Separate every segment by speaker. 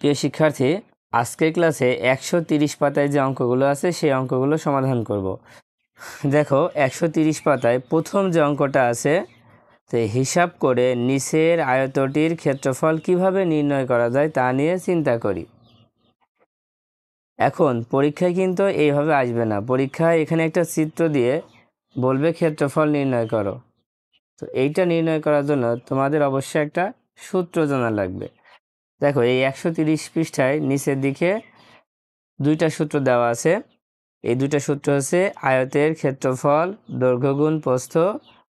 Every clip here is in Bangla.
Speaker 1: প্রিয় শিক্ষার্থী, আজকের ক্লাসে 130 পাতায় যে অঙ্কগুলো আছে সেই অঙ্কগুলো সমাধান করব। দেখো 130 পাতায় প্রথম যে অঙ্কটা আছে, তো হিসাব করে নিচের আয়তটির ক্ষেত্রফল কিভাবে নির্ণয় করা যায় তা নিয়ে চিন্তা করি। এখন পরীক্ষায় কিন্তু এইভাবে আসবে না, পরীক্ষায় এখানে একটা চিত্র দিয়ে বলবে ক্ষেত্রফল নির্ণয় করো। তো এইটা নির্ণয় করার জন্য তোমাদের অবশ্যই একটা সূত্র জানা লাগবে। দেখো এই 130 পৃষ্ঠায় নিচের দিকে দুইটা সূত্র দেওয়া আছে। এই দুইটা সূত্র হচ্ছে আয়তের ক্ষেত্রফল দৈর্ঘ্য গুণ প্রস্থ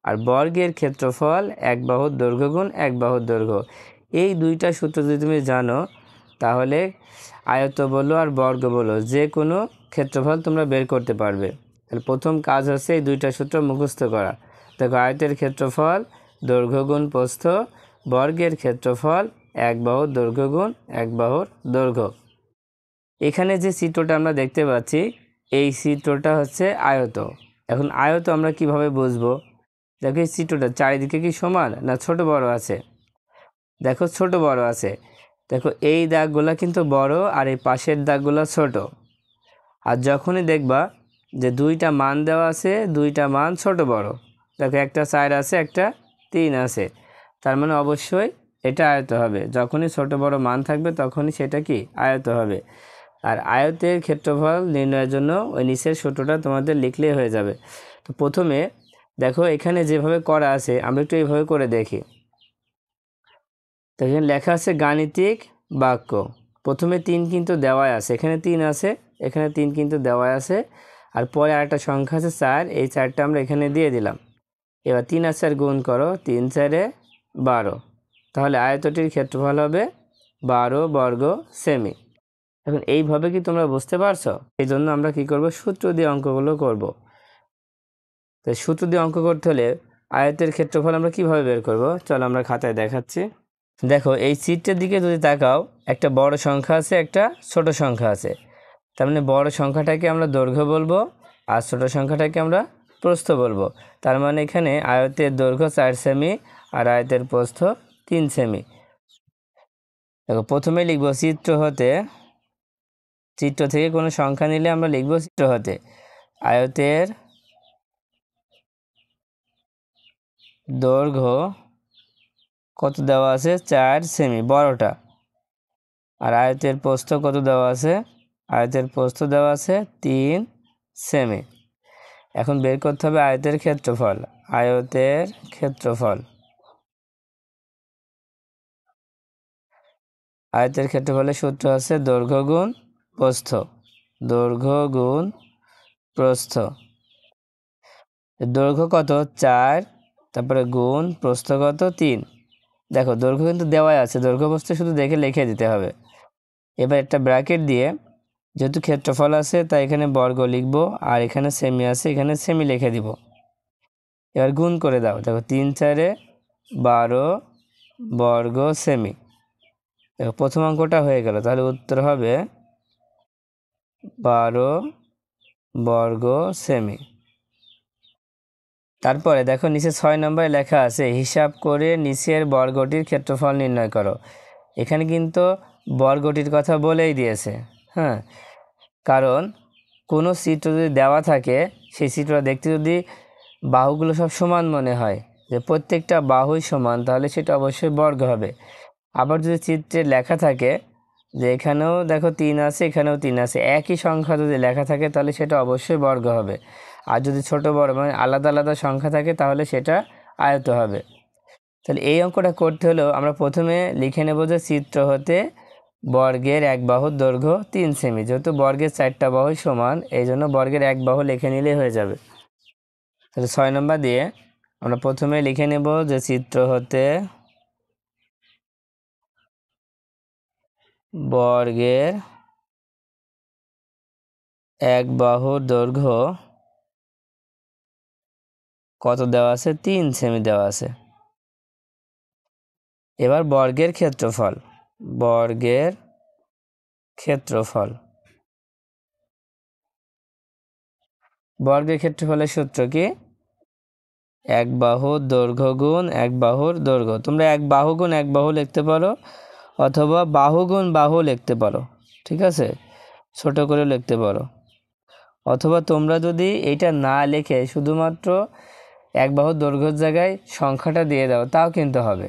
Speaker 1: আর বর্গের ক্ষেত্রফল এক বাহুর দৈর্ঘ্য গুণ এক বাহুর দৈর্ঘ্য। এই দুইটা সূত্র যদি তুমি জানো তাহলে আয়ত বলো আর বর্গ বলো যে কোনো ক্ষেত্রফল তোমরা বের করতে পারবে। তাহলে প্রথম কাজ হচ্ছে এই দুইটা সূত্র মুখস্থ করা। দেখো আয়তের ক্ষেত্রফল দৈর্ঘ্য গুণ প্রস্থ, বর্গের ক্ষেত্রফল এক বাহুর দৈর্ঘ্য গুণ এক বাহুর দৈর্ঘ্য। এখানে যে চিত্রটা আমরা দেখতে পাচ্ছি এই চিত্রটা হচ্ছে আয়ত। এখন আয়ত আমরা কিভাবে বুঝবো? দেখো এই চিত্রটা চারিদিকে কি সমান না ছোট বড় আছে? দেখো ছোট বড় আছে। দেখো এই দাগগুলো কিন্তু বড় আর এই পাশের দাগগুলো ছোট। আর যখনই দেখবা যে দুইটা মান দেওয়া আছে, দুইটা মান ছোট বড়, দেখো একটা 4 আছে একটা 3 আছে, তার মানে অবশ্যই এটা আয়ত হবে। যখনই ছোট বড় মান থাকবে তখনই সেটা কি আয়ত হবে। আর আয়তের ক্ষেত্রফল নির্ণয়ের জন্য ওই নিচের সূত্রটা তোমাদের লিখলেই হয়ে যাবে। তো প্রথমে দেখো এখানে যেভাবে করা আছে আমরা একটু এইভাবে করে দেখি। তো এখানে লেখা আছে গাণিতিক বাক্য। প্রথমে 3 কিন্তু দেওয়াই আছে, এখানে 3 আছে, এখানে 3 কিন্তু দেওয়াই আছে। আর পরে আরেকটা সংখ্যা আছে 4, এই 4টা আমরা এখানে দিয়ে দিলাম। এবার 3 আর 4 গুণ করো, 3 4 12। তাহলে আয়তটির ক্ষেত্রফল হবে 12 বর্গ সেমি। এখন এইভাবে কি তোমরা বুঝতে পারছো? এই জন্য আমরা কি করব, সূত্র দিয়ে অঙ্কগুলো করব। তো সূত্র দিয়ে অঙ্ক করতে হলে আয়তের ক্ষেত্রফল আমরা কিভাবে বের করব, চলো আমরা খাতায় দেখাচ্ছি। দেখো এই চিত্রের দিকে যদি তাকাও, একটা বড় সংখ্যা আছে, একটা ছোট সংখ্যা আছে। তার মানে বড় সংখ্যাটাকে আমরা দৈর্ঘ্য বলবো আর ছোট সংখ্যাটাকে আমরা প্রস্থ বলবো। তার মানে এখানে আয়তের দৈর্ঘ্য 4 সেমি আর আয়তের প্রস্থ 3 সেমি। দেখো প্রথমে লিখবো চিত্র থেকে কোনো সংখ্যা নিলে আমরা লিখব চিত্র হতে। আয়তের দৈর্ঘ্য কত দেওয়া আছে, 4 সেমি বড়টা। আর আয়তের প্রস্থ কত দেওয়া আছে, আয়তের প্রস্থ দেওয়া আছে 3 সেমি। এখন বের করতে হবে আয়তের ক্ষেত্রফল। আয়তের ক্ষেত্রফল, আয়তের ক্ষেত্রফলের সূত্র আছে দৈর্ঘ্য গুণ প্রস্থ, দৈর্ঘ্য গুণ প্রস্থ। দৈর্ঘ্য কত 4, তারপরে গুণ প্রস্থ কত 3। দেখো দৈর্ঘ্য কিন্তু দেওয়াই আছে, দৈর্ঘ্য প্রস্থ শুধু দেখে লিখে দিতে হবে। এবার একটা ব্র্যাকেট দিয়ে, যেহেতু ক্ষেত্রফল আছে তাই এখানে বর্গ লিখব, আর এখানে সেমি আছে এখানে সেমি লিখে দিব। এবার গুণ করে দাও, দেখো 3 4 12 বর্গ সেমি। দেখো প্রথম অঙ্কটা হয়ে গেল, তাহলে উত্তর হবে 12 বর্গ সেমি। তারপরে দেখো নিচে 6 নম্বরে লেখা আছে হিসাব করে নিচের বর্গটির ক্ষেত্রফল নির্ণয় করো। এখানে কিন্তু বর্গটির কথা বলেই দিয়েছে, হ্যাঁ। কারণ কোনো চিত্র যদি দেওয়া থাকে সেই চিত্রটা দেখতে যদি বাহুগুলো সব সমান মনে হয়, যে প্রত্যেকটা বাহুই সমান, তাহলে সেটা অবশ্যই বর্গ হবে। আবার যদি চিত্রে লেখা থাকে যে এখানেও দেখো 3 আছে এখানেও 3 আছে, একই সংখ্যা যদি লেখা থাকে তাহলে সেটা অবশ্যই বর্গ হবে। আর যদি ছোট বড় মানে আলাদা আলাদা সংখ্যা থাকে তাহলে সেটা আয়ত হবে। তাহলে এই অঙ্কটা করতে হলেও আমরা প্রথমে লিখে নেব যে চিত্র হতে বর্গের এক বাহুর দৈর্ঘ্য 3 সেমি। যেহেতু বর্গের 4টা বাহুই সমান, এই জন্য বর্গের এক বাহু লিখে নিলেই হয়ে যাবে। তাহলে 6 নম্বর দিয়ে আমরা প্রথমে লিখে নেব যে চিত্র হতে বর্গের এক বাহুর দৈর্ঘ্য কত দেওয়া আছে, 3 সেমি দেওয়া আছে। এবার বর্গের ক্ষেত্রফল, বর্গের ক্ষেত্রফল, বর্গের ক্ষেত্রফলের সূত্র কি, এক বাহুর দৈর্ঘ্য গুণ এক বাহুর দৈর্ঘ্য। তোমরা এক বাহু গুণ এক বাহু লিখতে পারো, অথবা বাহু গুণ বাহু লিখতে পারো, ঠিক আছে, ছোট করে লিখতে পারো। অথবা তোমরা যদি এটা না লিখে শুধুমাত্র এক বাহুর দৈর্ঘ্যের জায়গায় সংখ্যাটা দিয়ে দাও তাও কিন্তু হবে।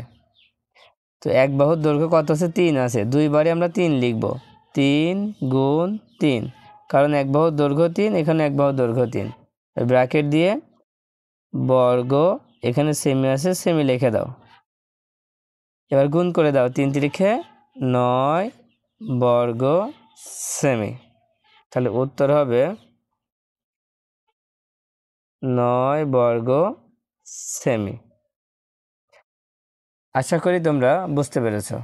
Speaker 1: তো এক বাহুর দৈর্ঘ্য কত আছে? 3 আছে, দুইবারে আমরা 3 লিখব, 3 গুণ 3, কারণ এক বাহুর দৈর্ঘ্য 3, এখানে এক বাহুর দৈর্ঘ্য 3, ব্র্যাকেট দিয়ে বর্গ, এখানে সেমি আছে, সেমি লিখে দাও। এবার গুণ করে দাও, 3 তিরিখে 9 বর্গ সেমি। তাহলে উত্তর হবে 9 বর্গ সেমি। আশা করি তোমরা বুঝতে পেরেছো।